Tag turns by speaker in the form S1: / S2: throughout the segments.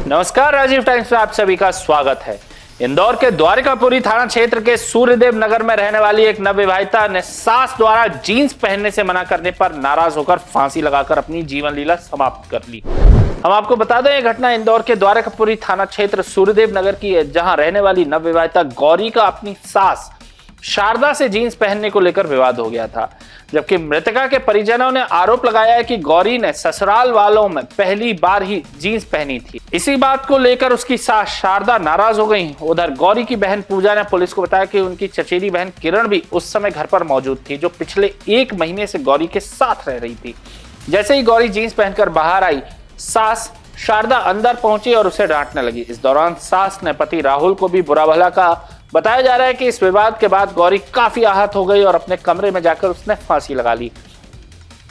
S1: नमस्कार, राजीव टाइम्स में आप सभी का स्वागत है। इंदौर के द्वारिकापुरी थाना क्षेत्र के सूर्यदेव नगर में रहने वाली एक नवविवाहिता ने सास द्वारा जीन्स पहनने से मना करने पर नाराज होकर फांसी लगाकर अपनी जीवन लीला समाप्त कर ली। हम आपको बता दें, यह घटना इंदौर के द्वारिकापुरी थाना क्षेत्र सूर्यदेव नगर की है, जहां रहने वाली नवविवाहिता गौरी का अपनी सास शारदा से जीन्स पहनने को लेकर विवाद हो गया था। जबकि मृतका के परिजनों ने आरोप लगाया है कि गौरी ने ससुराल वालों में पहली बार ही जीन्स पहनी थी। इसी बात को लेकर उसकी सास शारदा नाराज हो गई। उधर गौरी की बहन पूजा ने पुलिस को बताया कि उनकी चचेरी बहन किरण भी उस समय घर पर मौजूद थी, जो पिछले 1 महीने से गौरी के साथ रह रही थी। जैसे ही गौरी जीन्स पहनकर बाहर आई, सास शारदा अंदर पहुंची और उसे डांटने लगी। इस दौरान सास ने पति राहुल को भी बुरा भला कहा। बताया जा रहा है कि इस विवाद के बाद गौरी काफी आहत हो गई और अपने कमरे में जाकर उसने फांसी लगा ली।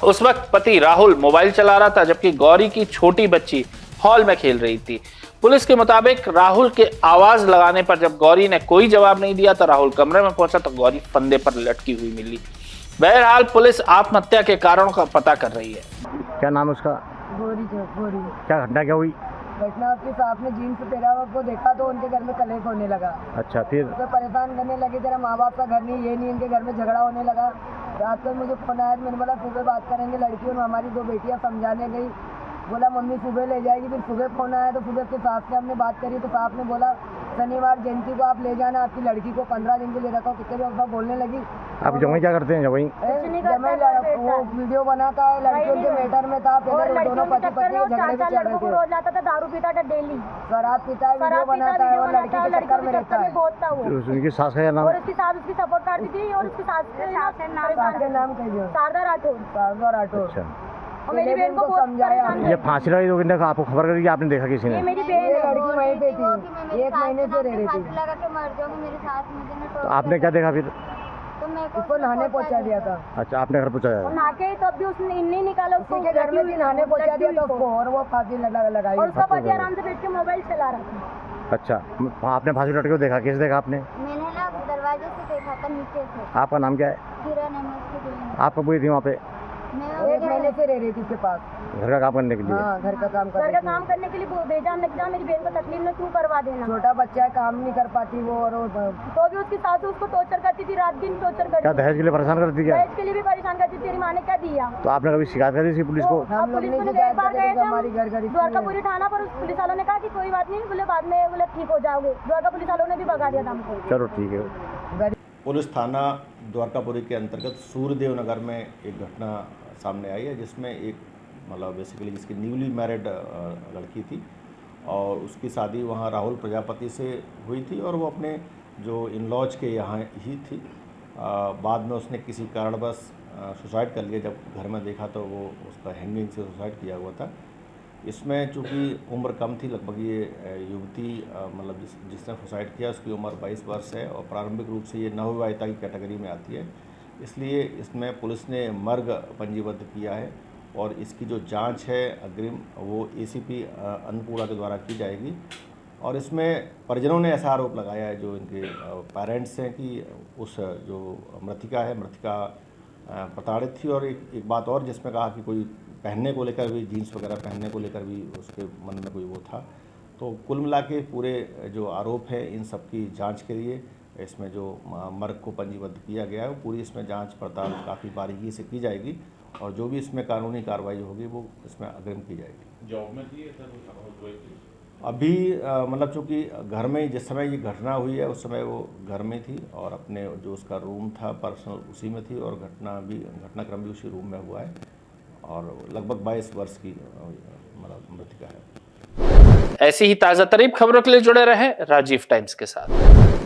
S1: उस वक्त पति राहुल मोबाइल चला रहा था, जबकि गौरी की छोटी बच्ची हॉल में खेल रही थी। पुलिस के मुताबिक राहुल के आवाज लगाने पर जब गौरी ने कोई जवाब नहीं दिया तो राहुल कमरे में पहुंचा तो गौरी फंदे पर लटकी हुई मिली। बहरहाल पुलिस आत्महत्या के कारणों का पता कर रही है।
S2: क्या नाम है उसका?
S3: गोरी।
S2: क्या घटना क्या हुई?
S3: घटना उसके साथ में जीन्स पहना हुआ को देखा तो उनके घर में कलेश होने लगा।
S2: अच्छा, फिर
S3: तो परेशान करने लगे, तेरा माँ बाप का घर नहीं, ये नहीं, इनके घर में झगड़ा होने लगा। रात को मुझे फोन आया, मैंने बोला सुबह बात करेंगे। लड़की और हमारी 2 बेटियां समझाने गई, बोला मम्मी सुबह ले जाएगी। फिर सुबह फोन आया तो सुबह उसके सास से हमने बात करी तो सास ने बोला शनिवार जयंती को आप ले जाना, आपकी लड़की को 15 दिन के लिए रखा। कितने भी उसका बोलने लगी।
S2: आप जमाई क्या करते हैं? जमाई
S3: वो वीडियो बनाता है, लड़कियों के मैटर में था। पहले दोनों पति पत्नी झगड़े में चल रहे थे।
S4: रोज आता था, दारू पीता था, डेली
S3: शराब पीता है, वीडियो बनाता है और लड़की के चक्कर में रहता है।
S2: उनकी सास का नाम?
S4: और उसकी सास उसकी सपोर्ट करती थी और उसकी सास के
S3: नाम कहिए,
S4: शारदा राठौर।
S3: शारदा राठौर।
S2: अच्छा,
S4: और मेरी बहन को समझाया।
S2: ये फांसी लगाई तो किसने आपको खबर करी कि आपने देखा किसी ने?
S4: मेरी बहन
S3: लड़की वहीं पे थी, 1 महीने से रह रही थी।
S2: तो आपने क्या देखा फिर?
S3: उसको नहाने पहुंचा दिया था।
S2: अच्छा, आपने घर पहुंचाया?
S4: नाके तब भी उसने इन्हें निकाला, उसको
S3: उसी के घर में भी नहाने पहुंचा दिया था उसको और वो फांसी लगाई।
S4: और उसका पति आराम से बैठ के मोबाइल चला रहा था।
S2: अच्छा, आपने फांसी लटके को देखा? कैसे देखा आपने?
S5: मैंने ना दरवाजे से देखा था, नीचे से।
S2: आपका नाम क्या है?
S5: किरण है, मैं उसकी बहन।
S2: आप कब गई थी वहाँ पे?
S5: मैं
S3: 1 महीने से रह रही थी उसके पास,
S2: घर का काम करने के लिए?
S3: हाँ, घर का काम
S4: घर का
S3: करने
S4: काम करने के लिए भेजा। हमने कहा मेरी बहन को तकलीफ न क्यों करवा देना।
S3: छोटा बच्चा है, काम नहीं कर पाती वो। और
S4: तो भी उसकी सास उसको टॉर्चर करती थी, रात दिन टॉर्चर करती
S2: क्या
S4: थी।
S2: दहेज के लिए परेशान करती क्या?
S4: दहेज के लिए भी परेशान करती। तेरी माँ ने क्या दिया?
S2: तो आपने कभी शिकायत करी थी पुलिस को?
S3: हम लोग नहीं शिकायत करते थे, हमारी घर घर
S4: द्वारकापुरी थाना पर पुलिस वालों ने कहा कि कोई बात नहीं, बोले बाद में बोले ठीक हो जाओगे। द्वारका पुलिस वालों ने भी भगा दिया था हमको।
S2: चलो ठीक है।
S6: पुलिस थाना द्वारकापुरी के अंतर्गत सूर्यदेव नगर में एक घटना सामने आई है, जिसमें एक मतलब बेसिकली जिसकी न्यूली मैरिड लड़की थी और उसकी शादी वहाँ राहुल प्रजापति से हुई थी और वो अपने जो इन लॉज के यहाँ ही थी। बाद में उसने किसी कारणवश सुसाइड कर लिया। जब घर में देखा तो वो उसका हैंगिंग से सुसाइड किया हुआ था। इसमें चूँकि उम्र कम थी, लगभग ये युवती मतलब जिसने सुसाइड किया उसकी उम्र 22 वर्ष है और प्रारंभिक रूप से ये नवविवाहिता की कैटेगरी में आती है। इसलिए इसमें पुलिस ने मर्ग पंजीबद्ध किया है और इसकी जो जांच है अग्रिम वो एसीपी अन्नपूर्णा के द्वारा की जाएगी। और इसमें परिजनों ने ऐसा आरोप लगाया है, जो इनके पेरेंट्स हैं, कि उस जो मृतिका है, मृतिका प्रताड़ित थी। और एक बात और जिसमें कहा कि कोई पहनने को लेकर भी, जीन्स वगैरह पहनने को लेकर भी उसके मन में कोई वो था। तो कुल मिला के पूरे जो आरोप है इन सब की जांच के लिए इसमें जो मर्ग को पंजीबद्ध किया गया है, वो पूरी इसमें जांच पड़ताल काफ़ी बारीकी से की जाएगी और जो भी इसमें कानूनी कार्रवाई होगी वो इसमें अग्रिम की जाएगी।
S7: जॉब में थी
S6: अभी मतलब चूँकि घर में जिस समय ये घटना हुई है उस समय वो घर में थी और अपने जो उसका रूम था पर्सनल उसी में थी और घटनाक्रम भी उसी रूम में हुआ है और लगभग 22 वर्ष की मतलब मृतिका है।
S1: ऐसी ही ताजा तरीन खबरों के लिए जुड़े रहे राजीव टाइम्स के साथ।